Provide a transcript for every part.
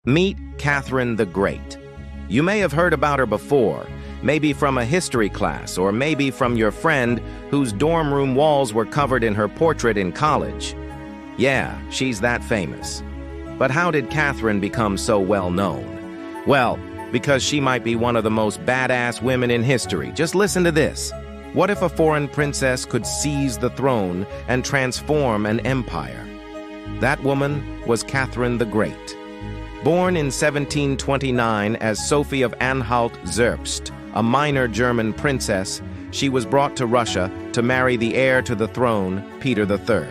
Meet Catherine the Great. You may have heard about her before, maybe from a history class or maybe from your friend whose dorm room walls were covered in her portrait in college. Yeah, she's that famous. But how did Catherine become so well known? Well, because she might be one of the most badass women in history. Just listen to this. What if a foreign princess could seize the throne and transform an empire? That woman was Catherine the Great. Born in 1729 as Sophie of Anhalt-Zerbst, a minor German princess, she was brought to Russia to marry the heir to the throne, Peter III.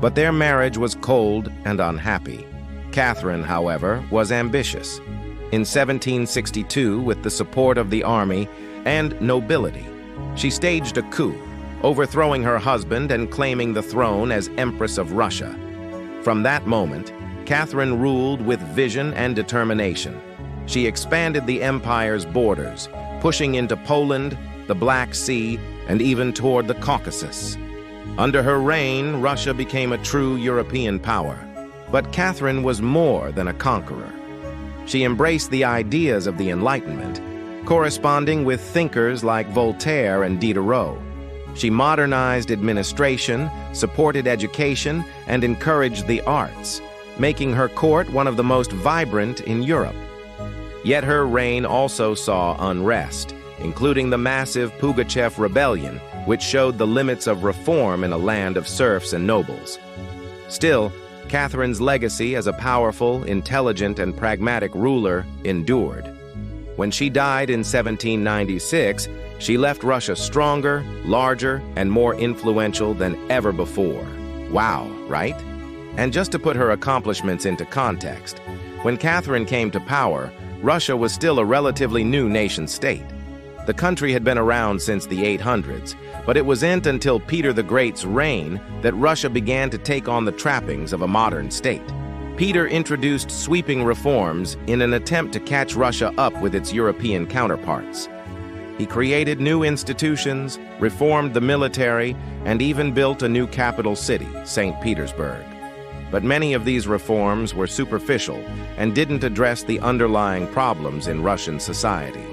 But their marriage was cold and unhappy. Catherine, however, was ambitious. In 1762, with the support of the army and nobility, she staged a coup, overthrowing her husband and claiming the throne as Empress of Russia. From that moment, Catherine ruled with vision and determination. She expanded the empire's borders, pushing into Poland, the Black Sea, and even toward the Caucasus. Under her reign, Russia became a true European power. But Catherine was more than a conqueror. She embraced the ideas of the Enlightenment, corresponding with thinkers like Voltaire and Diderot. She modernized administration, supported education, and encouraged the arts, making her court one of the most vibrant in Europe. Yet her reign also saw unrest, including the massive Pugachev Rebellion, which showed the limits of reform in a land of serfs and nobles. Still, Catherine's legacy as a powerful, intelligent, and pragmatic ruler endured. When she died in 1796, she left Russia stronger, larger, and more influential than ever before. Wow, right? And just to put her accomplishments into context, when Catherine came to power, Russia was still a relatively new nation-state. The country had been around since the 800s, but it wasn't until Peter the Great's reign that Russia began to take on the trappings of a modern state. Peter introduced sweeping reforms in an attempt to catch Russia up with its European counterparts. He created new institutions, reformed the military, and even built a new capital city, St. Petersburg. But many of these reforms were superficial and didn't address the underlying problems in Russian society.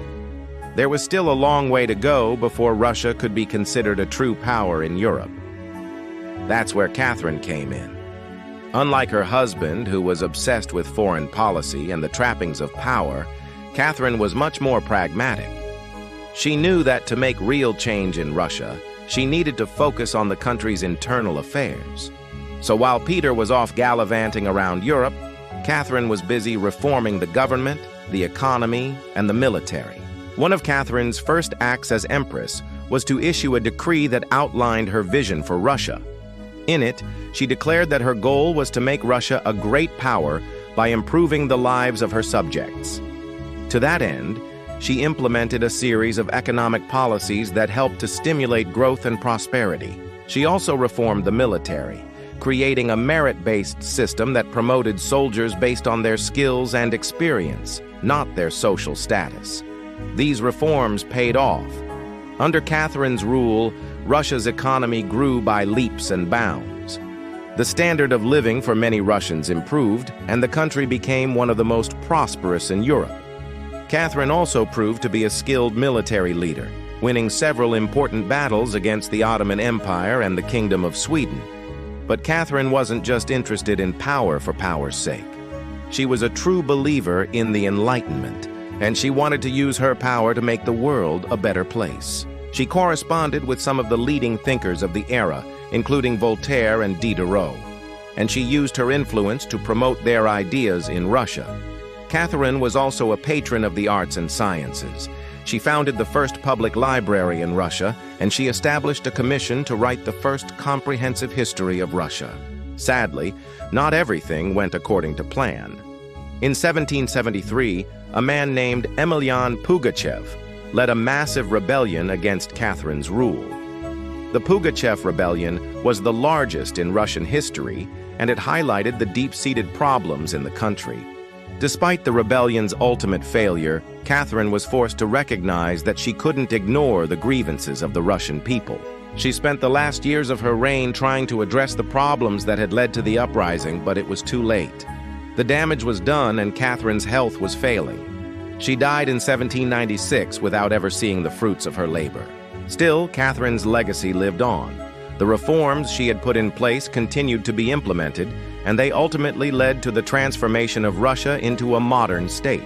There was still a long way to go before Russia could be considered a true power in Europe. That's where Catherine came in. Unlike her husband, who was obsessed with foreign policy and the trappings of power, Catherine was much more pragmatic. She knew that to make real change in Russia, she needed to focus on the country's internal affairs. So while Peter was off gallivanting around Europe, Catherine was busy reforming the government, the economy, and the military. One of Catherine's first acts as empress was to issue a decree that outlined her vision for Russia. In it, she declared that her goal was to make Russia a great power by improving the lives of her subjects. To that end, she implemented a series of economic policies that helped to stimulate growth and prosperity. She also reformed the military, creating a merit-based system that promoted soldiers based on their skills and experience, not their social status. These reforms paid off. Under Catherine's rule, Russia's economy grew by leaps and bounds. The standard of living for many Russians improved, and the country became one of the most prosperous in Europe. Catherine also proved to be a skilled military leader, winning several important battles against the Ottoman Empire and the Kingdom of Sweden. But Catherine wasn't just interested in power for power's sake. She was a true believer in the Enlightenment, and she wanted to use her power to make the world a better place. She corresponded with some of the leading thinkers of the era, including Voltaire and Diderot, and she used her influence to promote their ideas in Russia. Catherine was also a patron of the arts and sciences. She founded the first public library in Russia, and she established a commission to write the first comprehensive history of Russia. Sadly, not everything went according to plan. In 1773, a man named Emelian Pugachev led a massive rebellion against Catherine's rule. The Pugachev Rebellion was the largest in Russian history, and it highlighted the deep-seated problems in the country. Despite the rebellion's ultimate failure, Catherine was forced to recognize that she couldn't ignore the grievances of the Russian people. She spent the last years of her reign trying to address the problems that had led to the uprising, but it was too late. The damage was done and Catherine's health was failing. She died in 1796 without ever seeing the fruits of her labor. Still, Catherine's legacy lived on. The reforms she had put in place continued to be implemented, and they ultimately led to the transformation of Russia into a modern state.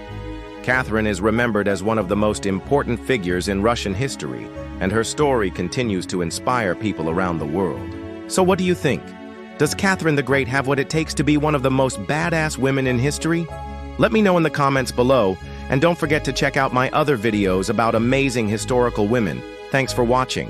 Catherine is remembered as one of the most important figures in Russian history, and her story continues to inspire people around the world. So what do you think? Does Catherine the Great have what it takes to be one of the most badass women in history? Let me know in the comments below, and don't forget to check out my other videos about amazing historical women. Thanks for watching.